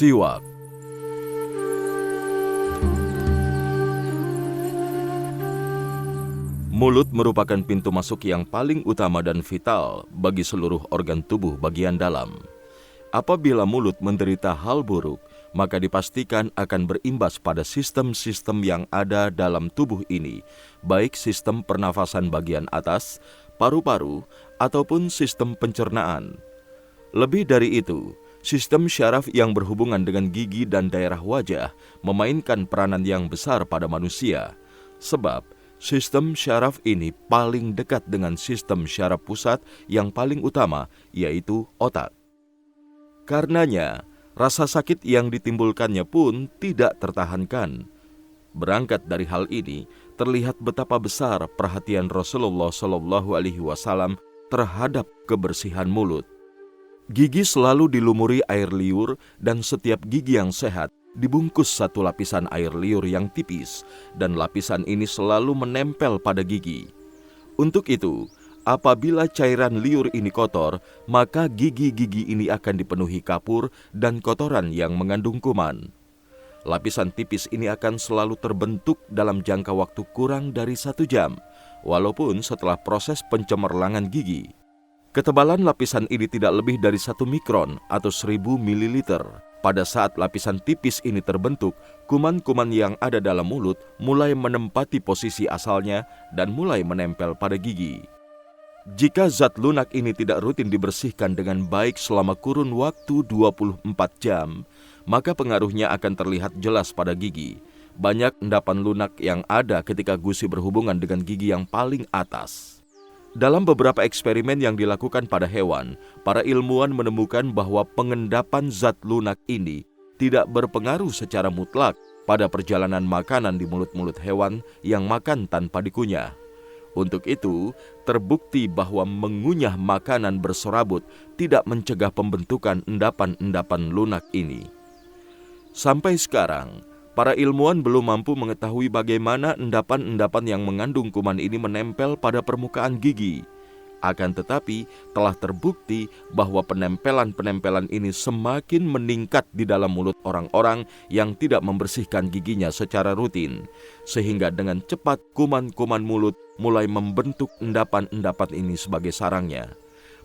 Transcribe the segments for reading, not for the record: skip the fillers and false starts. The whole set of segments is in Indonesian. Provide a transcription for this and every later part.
Siwak. Mulut merupakan pintu masuk yang paling utama dan vital bagi seluruh organ tubuh bagian dalam. Apabila mulut menderita hal buruk, maka dipastikan akan berimbas pada sistem-sistem yang ada dalam tubuh ini, baik sistem pernafasan bagian atas, paru-paru, ataupun sistem pencernaan. Lebih dari itu, sistem syaraf yang berhubungan dengan gigi dan daerah wajah memainkan peranan yang besar pada manusia, sebab sistem syaraf ini paling dekat dengan sistem syaraf pusat yang paling utama, yaitu otak. Karenanya, rasa sakit yang ditimbulkannya pun tidak tertahankan. Berangkat dari hal ini, terlihat betapa besar perhatian Rasulullah SAW terhadap kebersihan mulut. Gigi selalu dilumuri air liur dan setiap gigi yang sehat dibungkus satu lapisan air liur yang tipis dan lapisan ini selalu menempel pada gigi. Untuk itu, apabila cairan liur ini kotor, maka gigi-gigi ini akan dipenuhi kapur dan kotoran yang mengandung kuman. Lapisan tipis ini akan selalu terbentuk dalam jangka waktu kurang dari 1 jam, walaupun setelah proses pencemerlangan gigi. Ketebalan lapisan ini tidak lebih dari 1 mikron atau 1000 ml. Pada saat lapisan tipis ini terbentuk, kuman-kuman yang ada dalam mulut mulai menempati posisi asalnya dan mulai menempel pada gigi. Jika zat lunak ini tidak rutin dibersihkan dengan baik selama kurun waktu 24 jam, maka pengaruhnya akan terlihat jelas pada gigi. Banyak endapan lunak yang ada ketika gusi berhubungan dengan gigi yang paling atas. Dalam beberapa eksperimen yang dilakukan pada hewan, para ilmuwan menemukan bahwa pengendapan zat lunak ini tidak berpengaruh secara mutlak pada perjalanan makanan di mulut-mulut hewan yang makan tanpa dikunyah. Untuk itu, terbukti bahwa mengunyah makanan berserabut tidak mencegah pembentukan endapan-endapan lunak ini. Sampai sekarang, para ilmuwan belum mampu mengetahui bagaimana endapan-endapan yang mengandung kuman ini menempel pada permukaan gigi. Akan tetapi, telah terbukti bahwa penempelan-penempelan ini semakin meningkat di dalam mulut orang-orang yang tidak membersihkan giginya secara rutin, sehingga dengan cepat kuman-kuman mulut mulai membentuk endapan-endapan ini sebagai sarangnya.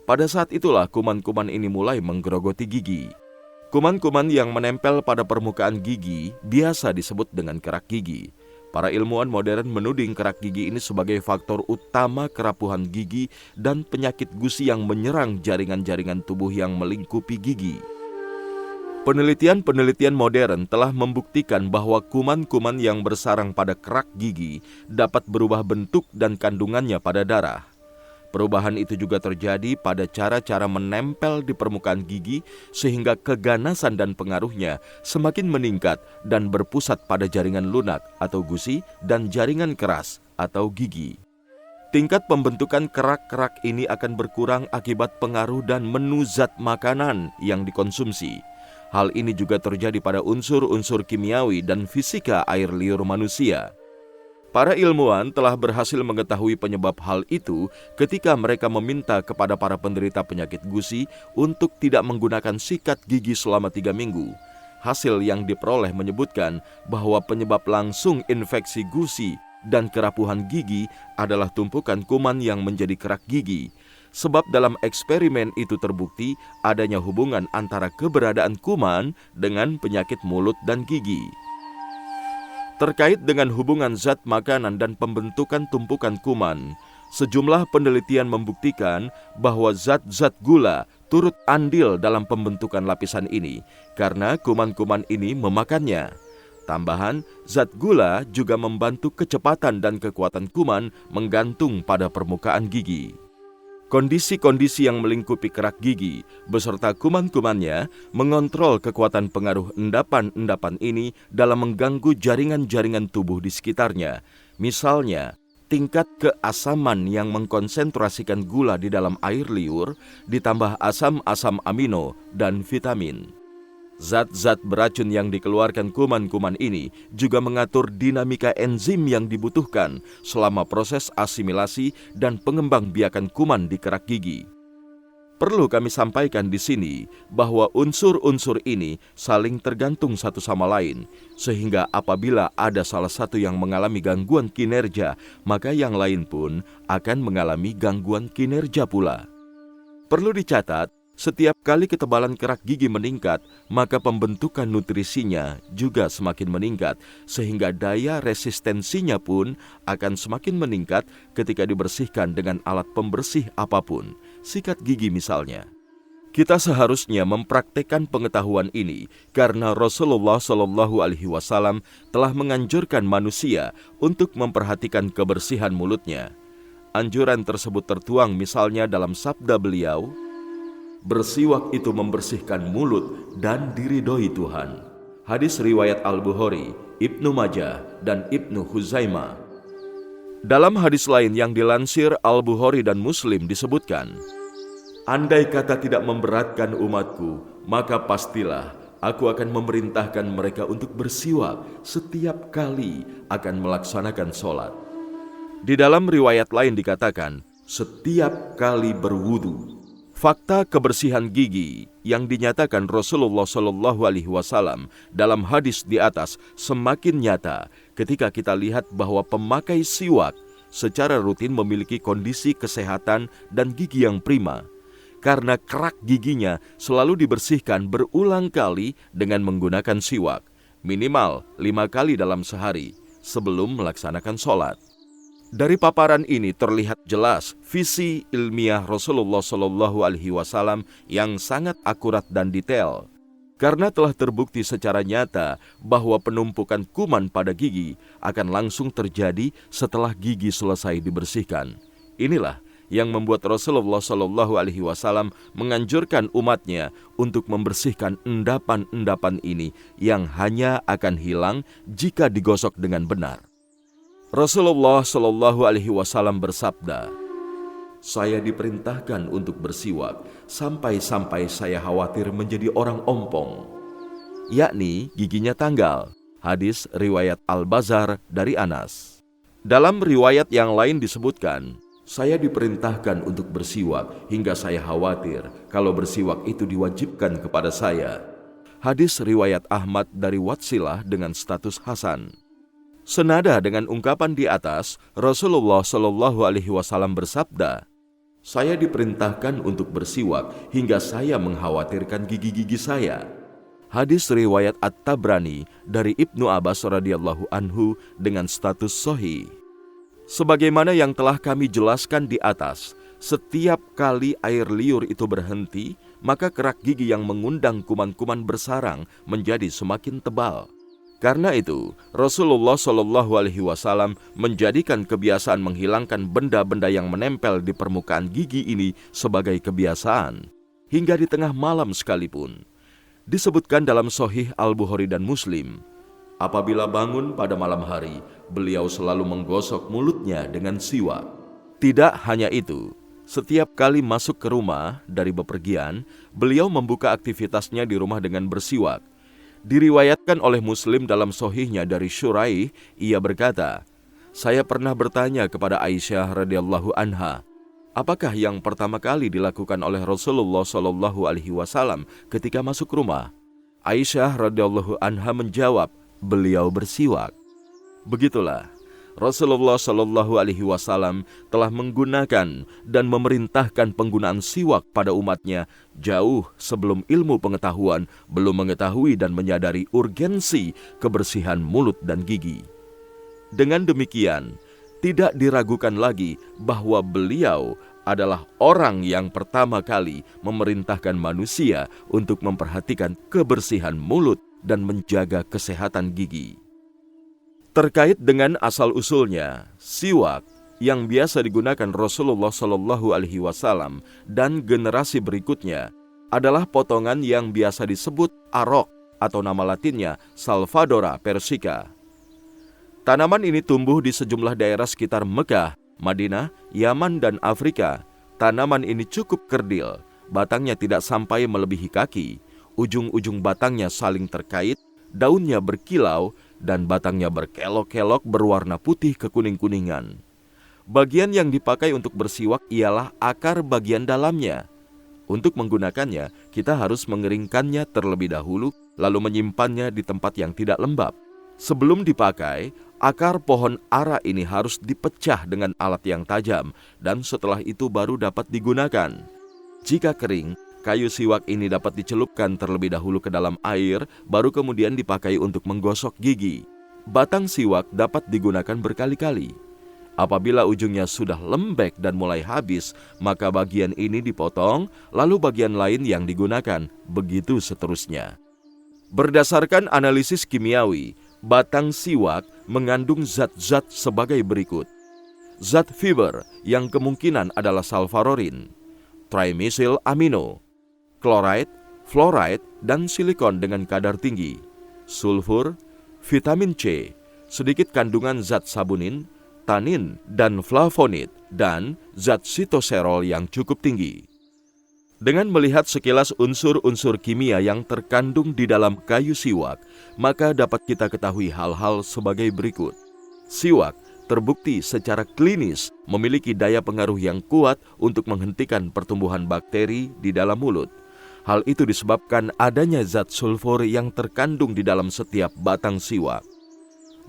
Pada saat itulah kuman-kuman ini mulai menggerogoti gigi. Kuman-kuman yang menempel pada permukaan gigi biasa disebut dengan kerak gigi. Para ilmuwan modern menuding kerak gigi ini sebagai faktor utama kerapuhan gigi dan penyakit gusi yang menyerang jaringan-jaringan tubuh yang melingkupi gigi. Penelitian-penelitian modern telah membuktikan bahwa kuman-kuman yang bersarang pada kerak gigi dapat berubah bentuk dan kandungannya pada darah. Perubahan itu juga terjadi pada cara-cara menempel di permukaan gigi sehingga keganasan dan pengaruhnya semakin meningkat dan berpusat pada jaringan lunak atau gusi dan jaringan keras atau gigi. Tingkat pembentukan kerak-kerak ini akan berkurang akibat pengaruh dan menu zat makanan yang dikonsumsi. Hal ini juga terjadi pada unsur-unsur kimiawi dan fisika air liur manusia. Para ilmuwan telah berhasil mengetahui penyebab hal itu ketika mereka meminta kepada para penderita penyakit gusi untuk tidak menggunakan sikat gigi selama 3 minggu. Hasil yang diperoleh menyebutkan bahwa penyebab langsung infeksi gusi dan kerapuhan gigi adalah tumpukan kuman yang menjadi kerak gigi. Sebab dalam eksperimen itu terbukti adanya hubungan antara keberadaan kuman dengan penyakit mulut dan gigi. Terkait dengan hubungan zat makanan dan pembentukan tumpukan kuman, sejumlah penelitian membuktikan bahwa zat-zat gula turut andil dalam pembentukan lapisan ini karena kuman-kuman ini memakannya. Tambahan, zat gula juga membantu kecepatan dan kekuatan kuman menggantung pada permukaan gigi. Kondisi-kondisi yang melingkupi kerak gigi beserta kuman-kumannya mengontrol kekuatan pengaruh endapan-endapan ini dalam mengganggu jaringan-jaringan tubuh di sekitarnya. Misalnya, tingkat keasaman yang mengkonsentrasikan gula di dalam air liur ditambah asam-asam amino dan vitamin. Zat-zat beracun yang dikeluarkan kuman-kuman ini juga mengatur dinamika enzim yang dibutuhkan selama proses asimilasi dan pengembangbiakan kuman di kerak gigi. Perlu kami sampaikan di sini bahwa unsur-unsur ini saling tergantung satu sama lain, sehingga apabila ada salah satu yang mengalami gangguan kinerja, maka yang lain pun akan mengalami gangguan kinerja pula. Perlu dicatat, setiap kali ketebalan kerak gigi meningkat, maka pembentukan nutrisinya juga semakin meningkat, sehingga daya resistensinya pun akan semakin meningkat ketika dibersihkan dengan alat pembersih apapun, sikat gigi misalnya. Kita seharusnya mempraktekkan pengetahuan ini karena Rasulullah Shallallahu Alaihi Wasallam telah menganjurkan manusia untuk memperhatikan kebersihan mulutnya. Anjuran tersebut tertuang misalnya dalam sabda beliau, "Bersiwak itu membersihkan mulut dan diridhoi Tuhan." Hadis riwayat Al-Bukhari, Ibnu Majah, dan Ibnu Huzaimah. Dalam hadis lain yang dilansir Al-Bukhari dan Muslim disebutkan, "Andai kata tidak memberatkan umatku, maka pastilah aku akan memerintahkan mereka untuk bersiwak setiap kali akan melaksanakan sholat." Di dalam riwayat lain dikatakan, setiap kali berwudu. Fakta kebersihan gigi yang dinyatakan Rasulullah Shallallahu Alaihi Wasallam dalam hadis di atas semakin nyata ketika kita lihat bahwa pemakai siwak secara rutin memiliki kondisi kesehatan dan gigi yang prima, karena kerak giginya selalu dibersihkan berulang kali dengan menggunakan siwak, minimal 5 kali dalam sehari sebelum melaksanakan sholat. Dari paparan ini terlihat jelas visi ilmiah Rasulullah Shallallahu Alaihi Wasallam yang sangat akurat dan detail, karena telah terbukti secara nyata bahwa penumpukan kuman pada gigi akan langsung terjadi setelah gigi selesai dibersihkan. Inilah yang membuat Rasulullah Shallallahu Alaihi Wasallam menganjurkan umatnya untuk membersihkan endapan-endapan ini yang hanya akan hilang jika digosok dengan benar. Rasulullah Shallallahu Alaihi Wasallam bersabda, "Saya diperintahkan untuk bersiwak sampai-sampai saya khawatir menjadi orang ompong," yakni giginya tanggal. Hadis riwayat Al-Bazar dari Anas. Dalam riwayat yang lain disebutkan, "Saya diperintahkan untuk bersiwak hingga saya khawatir kalau bersiwak itu diwajibkan kepada saya." Hadis riwayat Ahmad dari Watsilah dengan status hasan. Senada dengan ungkapan di atas, Rasulullah Shallallahu Alaihi Wasallam bersabda, "Saya diperintahkan untuk bersiwak hingga saya mengkhawatirkan gigi-gigi saya." Hadis riwayat At-Tabrani dari Ibnu Abbas radhiyallahu anhu dengan status sahih. Sebagaimana yang telah kami jelaskan di atas, setiap kali air liur itu berhenti, maka kerak gigi yang mengundang kuman-kuman bersarang menjadi semakin tebal. Karena itu, Rasulullah Shallallahu Alaihi Wasallam menjadikan kebiasaan menghilangkan benda-benda yang menempel di permukaan gigi ini sebagai kebiasaan, hingga di tengah malam sekalipun. Disebutkan dalam Sahih Al-Bukhari dan Muslim, apabila bangun pada malam hari, beliau selalu menggosok mulutnya dengan siwak. Tidak hanya itu, setiap kali masuk ke rumah dari bepergian, beliau membuka aktivitasnya di rumah dengan bersiwak. Diriwayatkan oleh Muslim dalam Sahihnya dari Syuraih, ia berkata, "Saya pernah bertanya kepada Aisyah radhiyallahu anha, apakah yang pertama kali dilakukan oleh Rasulullah Shallallahu Alaihi Wasallam ketika masuk rumah?" Aisyah radhiyallahu anha menjawab, "Beliau bersiwak." Begitulah, Rasulullah Shallallahu Alaihi Wasallam telah menggunakan dan memerintahkan penggunaan siwak pada umatnya jauh sebelum ilmu pengetahuan belum mengetahui dan menyadari urgensi kebersihan mulut dan gigi. Dengan demikian, tidak diragukan lagi bahwa beliau adalah orang yang pertama kali memerintahkan manusia untuk memperhatikan kebersihan mulut dan menjaga kesehatan gigi. Terkait dengan asal-usulnya, siwak yang biasa digunakan Rasulullah Shallallahu Alaihi Wasallam dan generasi berikutnya adalah potongan yang biasa disebut arok atau nama latinnya Salvadora persica. Tanaman ini tumbuh di sejumlah daerah sekitar Mekah, Madinah, Yaman, dan Afrika. Tanaman ini cukup kerdil, batangnya tidak sampai melebihi kaki, ujung-ujung batangnya saling terkait, daunnya berkilau, dan batangnya berkelok-kelok berwarna putih kekuning-kuningan. Bagian yang dipakai untuk bersiwak ialah akar bagian dalamnya. Untuk menggunakannya, kita harus mengeringkannya terlebih dahulu, lalu menyimpannya di tempat yang tidak lembab. Sebelum dipakai, akar pohon ara ini harus dipecah dengan alat yang tajam, dan setelah itu baru dapat digunakan. Jika kering, kayu siwak ini dapat dicelupkan terlebih dahulu ke dalam air, baru kemudian dipakai untuk menggosok gigi. Batang siwak dapat digunakan berkali-kali. Apabila ujungnya sudah lembek dan mulai habis, maka bagian ini dipotong, lalu bagian lain yang digunakan, begitu seterusnya. Berdasarkan analisis kimiawi, batang siwak mengandung zat-zat sebagai berikut. Zat fiber yang kemungkinan adalah sulfarorin, trimethyl amino, chloride, fluoride, dan silikon dengan kadar tinggi, sulfur, vitamin C, sedikit kandungan zat sabunin, tanin dan flavonoid, dan zat sitosterol yang cukup tinggi. Dengan melihat sekilas unsur-unsur kimia yang terkandung di dalam kayu siwak, maka dapat kita ketahui hal-hal sebagai berikut. Siwak terbukti secara klinis memiliki daya pengaruh yang kuat untuk menghentikan pertumbuhan bakteri di dalam mulut. Hal itu disebabkan adanya zat sulfur yang terkandung di dalam setiap batang siwak.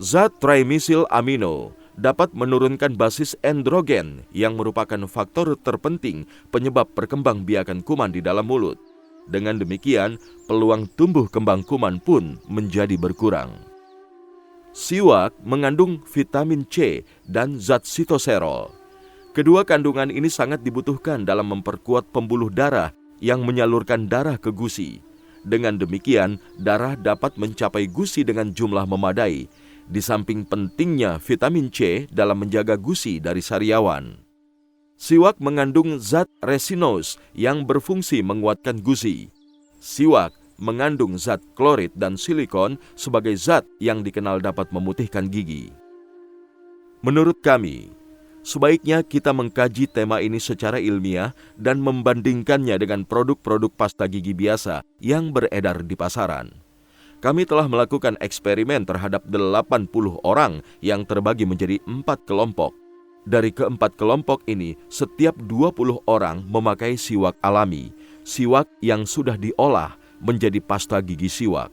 Zat trimethyl amino dapat menurunkan basis androgen yang merupakan faktor terpenting penyebab perkembangbiakan kuman di dalam mulut. Dengan demikian, peluang tumbuh kembang kuman pun menjadi berkurang. Siwak mengandung vitamin C dan zat sitosterol. Kedua kandungan ini sangat dibutuhkan dalam memperkuat pembuluh darah yang menyalurkan darah ke gusi. Dengan demikian, darah dapat mencapai gusi dengan jumlah memadai, di samping pentingnya vitamin C dalam menjaga gusi dari sariawan. Siwak mengandung zat resinose yang berfungsi menguatkan gusi. Siwak mengandung zat klorid dan silikon sebagai zat yang dikenal dapat memutihkan gigi. Menurut kami, sebaiknya kita mengkaji tema ini secara ilmiah dan membandingkannya dengan produk-produk pasta gigi biasa yang beredar di pasaran. Kami telah melakukan eksperimen terhadap 80 orang yang terbagi menjadi 4 kelompok. Dari keempat kelompok ini, setiap 20 orang memakai siwak alami, siwak yang sudah diolah menjadi pasta gigi siwak.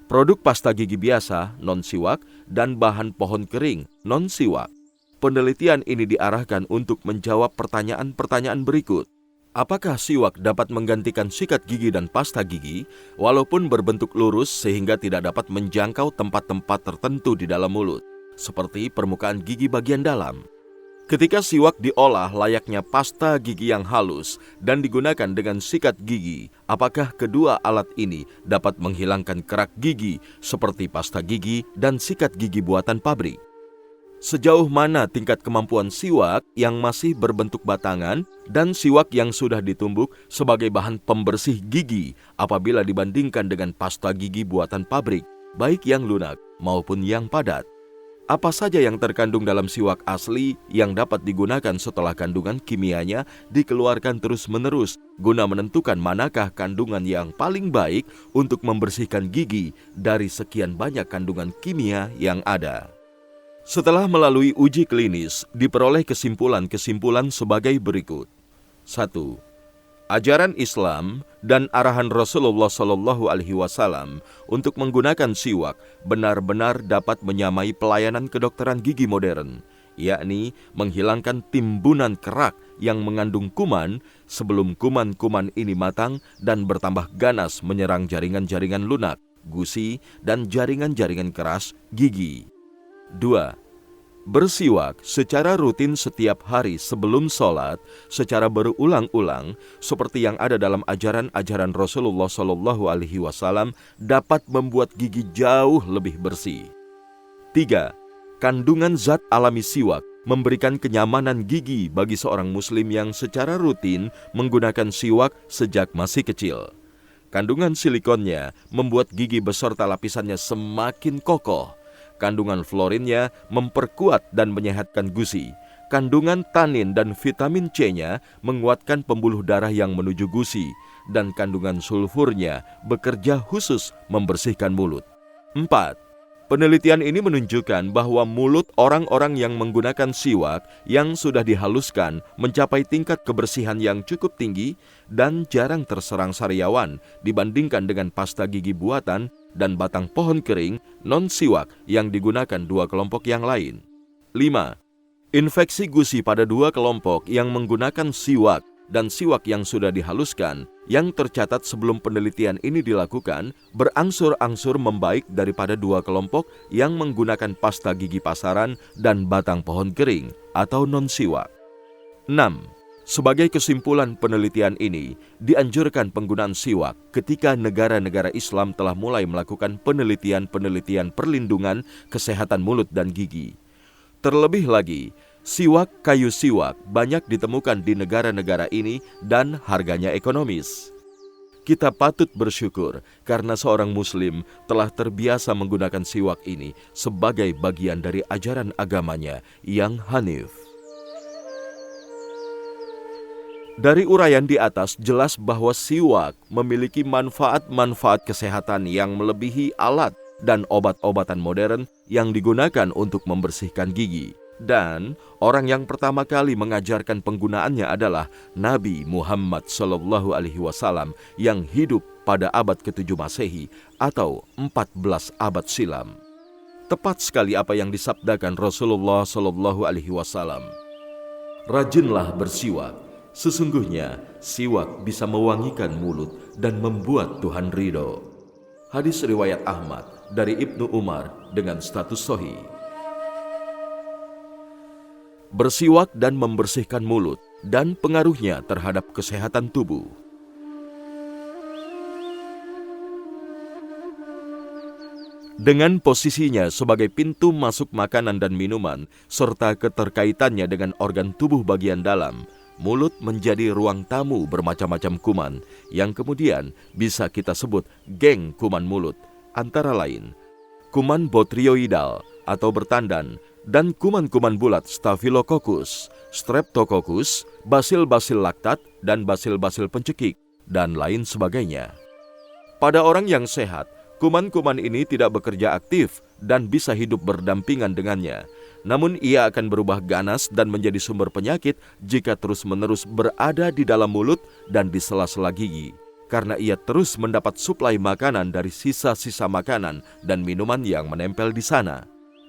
Produk pasta gigi biasa, non-siwak, dan bahan pohon kering, non-siwak. Penelitian ini diarahkan untuk menjawab pertanyaan-pertanyaan berikut. Apakah siwak dapat menggantikan sikat gigi dan pasta gigi, walaupun berbentuk lurus sehingga tidak dapat menjangkau tempat-tempat tertentu di dalam mulut, seperti permukaan gigi bagian dalam? Ketika siwak diolah layaknya pasta gigi yang halus dan digunakan dengan sikat gigi, apakah kedua alat ini dapat menghilangkan kerak gigi seperti pasta gigi dan sikat gigi buatan pabrik? Sejauh mana tingkat kemampuan siwak yang masih berbentuk batangan dan siwak yang sudah ditumbuk sebagai bahan pembersih gigi apabila dibandingkan dengan pasta gigi buatan pabrik, baik yang lunak maupun yang padat? Apa saja yang terkandung dalam siwak asli yang dapat digunakan setelah kandungan kimianya dikeluarkan terus-menerus guna menentukan manakah kandungan yang paling baik untuk membersihkan gigi dari sekian banyak kandungan kimia yang ada? Setelah melalui uji klinis, diperoleh kesimpulan-kesimpulan sebagai berikut. 1. Ajaran Islam dan arahan Rasulullah SAW untuk menggunakan siwak benar-benar dapat menyamai pelayanan kedokteran gigi modern, yakni menghilangkan timbunan kerak yang mengandung kuman sebelum kuman-kuman ini matang dan bertambah ganas menyerang jaringan-jaringan lunak, gusi, dan jaringan-jaringan keras gigi. 2. Bersiwak secara rutin setiap hari sebelum sholat secara berulang-ulang seperti yang ada dalam ajaran-ajaran Rasulullah SAW dapat membuat gigi jauh lebih bersih. 3. Kandungan zat alami siwak memberikan kenyamanan gigi bagi seorang muslim yang secara rutin menggunakan siwak sejak masih kecil. Kandungan silikonnya membuat gigi beserta lapisannya semakin kokoh. Kandungan fluorinnya memperkuat dan menyehatkan gusi. Kandungan tanin dan vitamin C-nya menguatkan pembuluh darah yang menuju gusi. Dan kandungan sulfurnya bekerja khusus membersihkan mulut. 4. Penelitian ini menunjukkan bahwa mulut orang-orang yang menggunakan siwak yang sudah dihaluskan mencapai tingkat kebersihan yang cukup tinggi dan jarang terserang sariawan dibandingkan dengan pasta gigi buatan dan batang pohon kering non-siwak yang digunakan dua kelompok yang lain. 5. Infeksi gusi pada dua kelompok yang menggunakan siwak dan siwak yang sudah dihaluskan yang tercatat sebelum penelitian ini dilakukan berangsur-angsur membaik daripada dua kelompok yang menggunakan pasta gigi pasaran dan batang pohon kering atau non-siwak. 6. Sebagai kesimpulan penelitian ini, dianjurkan penggunaan siwak ketika negara-negara Islam telah mulai melakukan penelitian-penelitian perlindungan kesehatan mulut dan gigi. Terlebih lagi, siwak kayu siwak banyak ditemukan di negara-negara ini dan harganya ekonomis. Kita patut bersyukur karena seorang muslim telah terbiasa menggunakan siwak ini sebagai bagian dari ajaran agamanya yang hanif. Dari uraian di atas jelas bahwa siwak memiliki manfaat-manfaat kesehatan yang melebihi alat dan obat-obatan modern yang digunakan untuk membersihkan gigi. Dan orang yang pertama kali mengajarkan penggunaannya adalah Nabi Muhammad SAW yang hidup pada abad ke-7 Masehi atau 14 abad silam. Tepat sekali apa yang disabdakan Rasulullah SAW. Rajinlah bersiwak, sesungguhnya siwak bisa mewangikan mulut dan membuat Tuhan ridho. Hadis riwayat Ahmad dari Ibnu Umar dengan status sahih. Bersiwak dan membersihkan mulut dan pengaruhnya terhadap kesehatan tubuh. Dengan posisinya sebagai pintu masuk makanan dan minuman, serta keterkaitannya dengan organ tubuh bagian dalam, mulut menjadi ruang tamu bermacam-macam kuman, yang kemudian bisa kita sebut geng kuman mulut, antara lain kuman botrioidal atau bertandan, dan kuman-kuman bulat Staphylococcus, Streptococcus, basil-basil laktat, dan basil-basil pencekik, dan lain sebagainya. Pada orang yang sehat, kuman-kuman ini tidak bekerja aktif dan bisa hidup berdampingan dengannya. Namun ia akan berubah ganas dan menjadi sumber penyakit jika terus-menerus berada di dalam mulut dan di sela-sela gigi, karena ia terus mendapat suplai makanan dari sisa-sisa makanan dan minuman yang menempel di sana.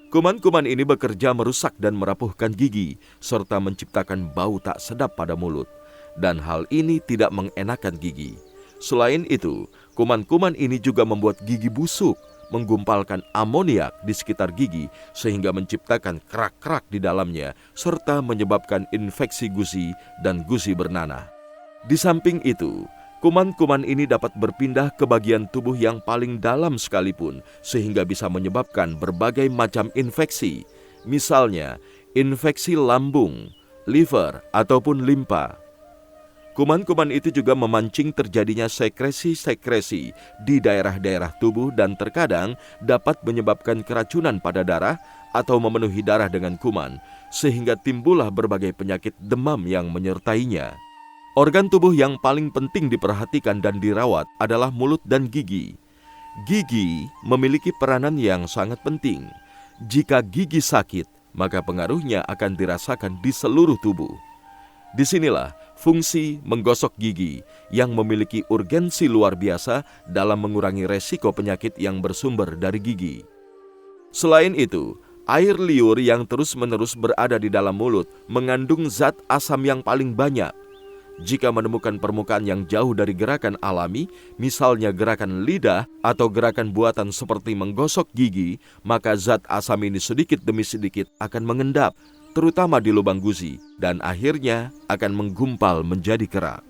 Kuman-kuman ini bekerja merusak dan merapuhkan gigi, serta menciptakan bau tak sedap pada mulut. Dan hal ini tidak mengenakan gigi. Selain itu, kuman-kuman ini juga membuat gigi busuk, menggumpalkan amoniak di sekitar gigi, sehingga menciptakan kerak-kerak di dalamnya, serta menyebabkan infeksi gusi dan gusi bernanah. Di samping itu, kuman-kuman ini dapat berpindah ke bagian tubuh yang paling dalam sekalipun, sehingga bisa menyebabkan berbagai macam infeksi. Misalnya, infeksi lambung, liver, ataupun limpa. Kuman-kuman itu juga memancing terjadinya sekresi-sekresi di daerah-daerah tubuh dan terkadang dapat menyebabkan keracunan pada darah atau memenuhi darah dengan kuman, sehingga timbullah berbagai penyakit demam yang menyertainya. Organ tubuh yang paling penting diperhatikan dan dirawat adalah mulut dan gigi. Gigi memiliki peranan yang sangat penting. Jika gigi sakit, maka pengaruhnya akan dirasakan di seluruh tubuh. Disinilah fungsi menggosok gigi yang memiliki urgensi luar biasa dalam mengurangi resiko penyakit yang bersumber dari gigi. Selain itu, air liur yang terus-menerus berada di dalam mulut mengandung zat asam yang paling banyak. Jika menemukan permukaan yang jauh dari gerakan alami, misalnya gerakan lidah atau gerakan buatan seperti menggosok gigi, maka zat asam ini sedikit demi sedikit akan mengendap, terutama di lubang gusi, dan akhirnya akan menggumpal menjadi kerak.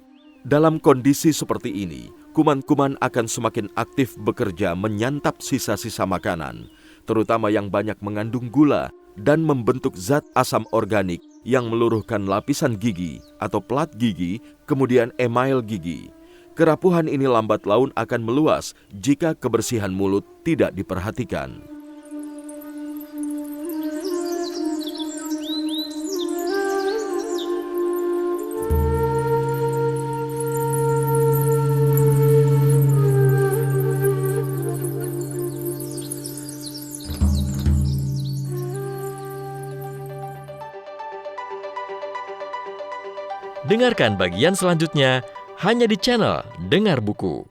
Dalam kondisi seperti ini, kuman-kuman akan semakin aktif bekerja menyantap sisa-sisa makanan, terutama yang banyak mengandung gula, dan membentuk zat asam organik yang meluruhkan lapisan gigi atau pelat gigi, kemudian email gigi. Kerapuhan ini lambat laun akan meluas jika kebersihan mulut tidak diperhatikan. Dengarkan bagian selanjutnya hanya di channel Dengar Buku.